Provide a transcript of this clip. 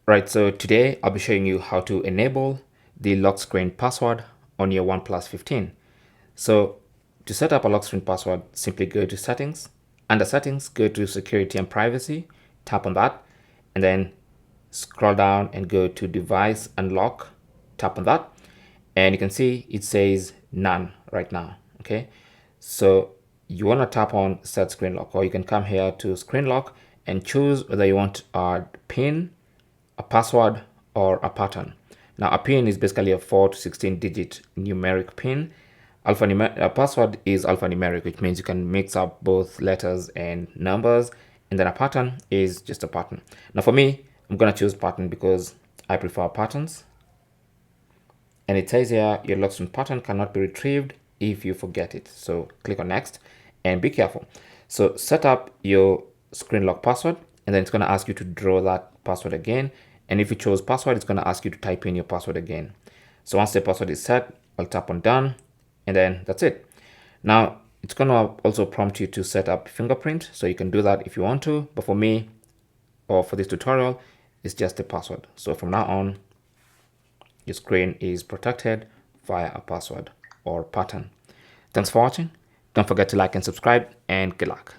Right, so today I'll be showing you how to enable the lock screen password on your OnePlus 15. So to set up a lock screen password, simply go to settings. Under settings, go to security and privacy, tap on that, and then scroll down and go to device unlock, tap on that. And you can see it says none right now, okay? So you wanna tap on set screen lock, or you can come here to screen lock and choose whether you want a PIN, a password, or a pattern. Now, a PIN is basically a 4 to 16 digit numeric PIN. A password is alphanumeric, which means you can mix up both letters and numbers. And then a pattern is just a pattern. Now, for me, I'm going to choose pattern because I prefer patterns. And it says here, your lockscreen pattern cannot be retrieved if you forget it. So click on next and be careful. So set up your screen lock password, and then it's going to ask you to draw that password again. And if you chose password, it's going to ask you to type in your password again. So once the password is set, I'll tap on done, and then that's it. Now it's going to also prompt you to set up fingerprint. So you can do that if you want to, but for me, or for this tutorial, it's just a password. So from now on, your screen is protected via a password or pattern. Thanks for watching. Don't forget to like and subscribe, and good luck.